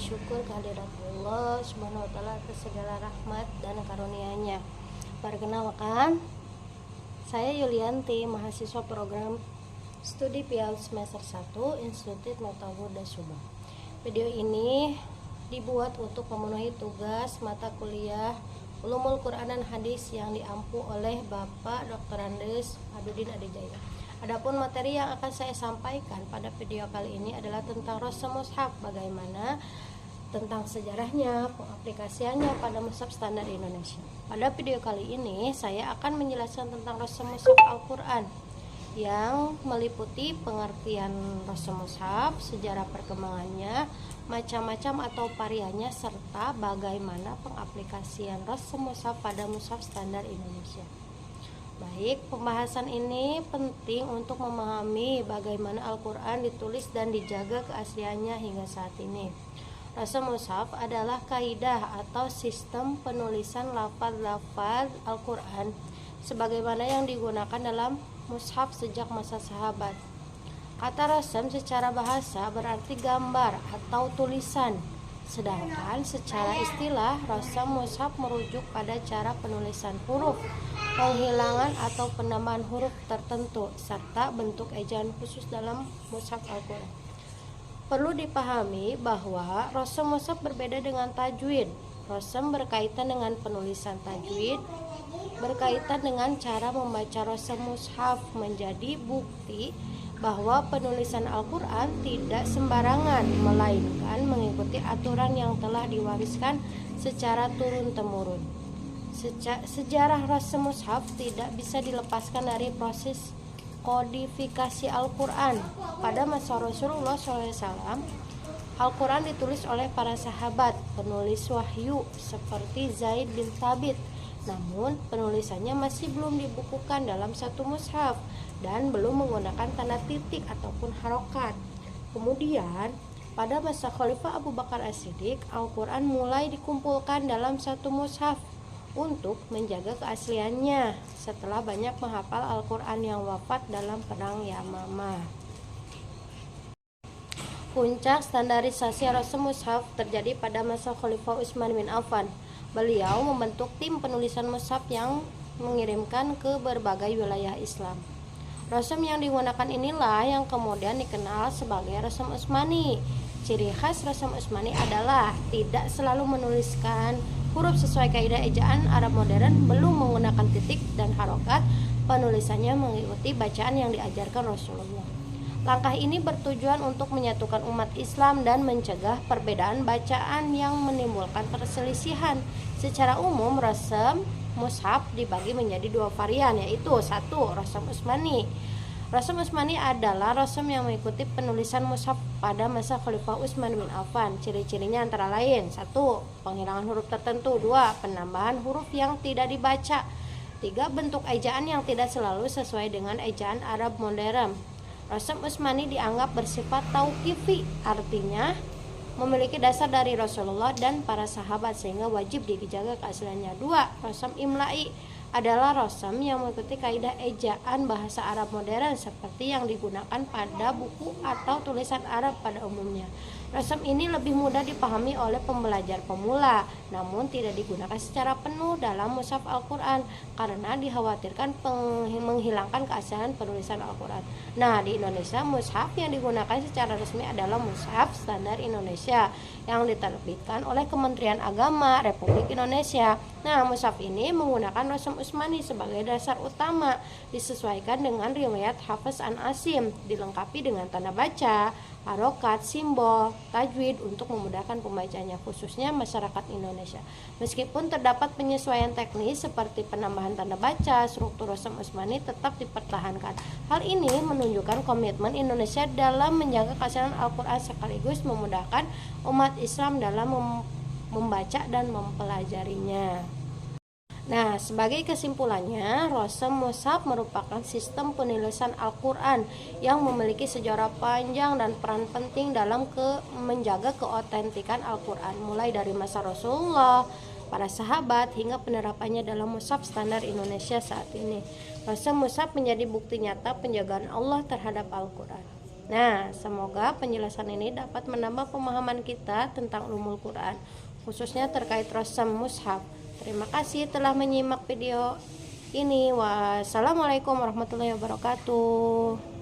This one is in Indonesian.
bersyukur kehadirat Allah Subhanahu wa taala atas segala rahmat dan karunia-Nya. Perkenalkan, saya Yulianti, mahasiswa program Studi PIAL semester 1 Institut Matahuda Subang. Video ini dibuat untuk memenuhi tugas mata kuliah Ulumul Quran dan Hadis yang diampu oleh Bapak Dr. Andes Adudin Adijaya. Adapun materi yang akan saya sampaikan pada video kali ini adalah tentang Rasul Mushaf, bagaimana tentang sejarahnya, pengaplikasiannya pada mushaf standar Indonesia. Pada video kali ini saya akan menjelaskan tentang Rasul Mushaf Al-Quran yang meliputi pengertian Rasul Mushaf, sejarah perkembangannya, macam-macam atau variannya, serta bagaimana pengaplikasian Rasul Mushaf pada mushaf standar Indonesia. Baik, pembahasan ini penting untuk memahami bagaimana Al-Quran ditulis dan dijaga keasliannya hingga saat ini. Rasul Mushaf adalah kaidah atau sistem penulisan lafaz-lafaz Al-Quran sebagaimana yang digunakan dalam mushaf sejak masa sahabat. Kata rasam secara bahasa berarti gambar atau tulisan, sedangkan secara istilah rasam mushaf merujuk pada cara penulisan huruf, penghilangan atau penambahan huruf tertentu, serta bentuk ejaan khusus dalam mushaf Al-Quran. Perlu dipahami bahwa rasam mushaf berbeda dengan tajwid. Rasam berkaitan dengan penulisan, tajwid berkaitan dengan cara membaca rasam mushaf, menjadi bukti bahwa penulisan Al-Quran tidak sembarangan, melainkan mengikuti aturan yang telah diwariskan secara turun-temurun. Sejarah Rasul Mushaf tidak bisa dilepaskan dari proses kodifikasi Al-Quran. Pada masa Rasulullah SAW, Al-Quran ditulis oleh para sahabat, penulis wahyu seperti Zaid bin Thabit. Namun penulisannya masih belum dibukukan dalam satu mushaf dan belum menggunakan tanda titik ataupun harokat. Kemudian pada masa Khalifah Abu Bakar As-Siddiq, Al-Quran mulai dikumpulkan dalam satu mushaf untuk menjaga keasliannya setelah banyak menghafal Al-Quran yang wafat dalam perang Yamamah. Puncak standarisasi Rasul Mushaf terjadi pada masa Khalifah Utsman bin Affan. Beliau membentuk tim penulisan mushaf yang mengirimkan ke berbagai wilayah Islam. Rasam yang digunakan inilah yang kemudian dikenal sebagai Rasam Utsmani. Ciri khas Rasam Utsmani adalah tidak selalu menuliskan huruf sesuai kaidah ejaan Arab modern, belum menggunakan titik dan harokat. Penulisannya mengikuti bacaan yang diajarkan Rasulullah. Langkah ini bertujuan untuk menyatukan umat Islam dan mencegah perbedaan bacaan yang menimbulkan perselisihan. Secara umum, rasam mushaf dibagi menjadi dua varian, yaitu satu, rasam Utsmani. Rasam Utsmani adalah rasam yang mengikuti penulisan mushaf pada masa Khalifah Utsman bin Affan. Ciri-cirinya antara lain: satu, penghilangan huruf tertentu; dua, penambahan huruf yang tidak dibaca; tiga, bentuk ejaan yang tidak selalu sesuai dengan ejaan Arab modern. Rasam Utsmani dianggap bersifat tauqifi, artinya memiliki dasar dari Rasulullah dan para sahabat sehingga wajib dijaga keasliannya. Dua, rasam imla'i adalah rasam yang mengikuti kaidah ejaan bahasa Arab modern seperti yang digunakan pada buku atau tulisan Arab pada umumnya. Rasam ini lebih mudah dipahami oleh pembelajar pemula, namun tidak digunakan secara penuh dalam mushaf Al-Quran karena dikhawatirkan menghilangkan keaslian penulisan Al-Quran. Nah, di Indonesia mushaf yang digunakan secara resmi adalah mushaf standar Indonesia yang diterbitkan oleh Kementerian Agama Republik Indonesia. Nah, mushaf ini menggunakan rasam Utsmani sebagai dasar utama, disesuaikan dengan riwayat Hafiz an Asim, dilengkapi dengan tanda baca, harokat, simbol, tajwid untuk memudahkan pembacanya, khususnya masyarakat Indonesia. Meskipun terdapat penyesuaian teknis seperti penambahan tanda baca, struktur rasam Utsmani tetap dipertahankan. Hal ini menunjukkan komitmen Indonesia dalam menjaga keaslian Al-Quran sekaligus memudahkan umat Islam dalam membaca dan mempelajarinya. Nah, sebagai kesimpulannya, rasam mushaf merupakan sistem penulisan Al-Quran yang memiliki sejarah panjang dan peran penting dalam menjaga keotentikan Al-Quran, mulai dari masa Rasulullah, para sahabat, hingga penerapannya dalam mushaf standar Indonesia saat ini. Rasam mushaf menjadi bukti nyata penjagaan Allah terhadap Al-Quran. Nah, semoga penjelasan ini dapat menambah pemahaman kita tentang ulumul Quran, khususnya terkait rasam mushaf. Terima kasih telah menyimak video ini. Wassalamualaikum warahmatullahi wabarakatuh.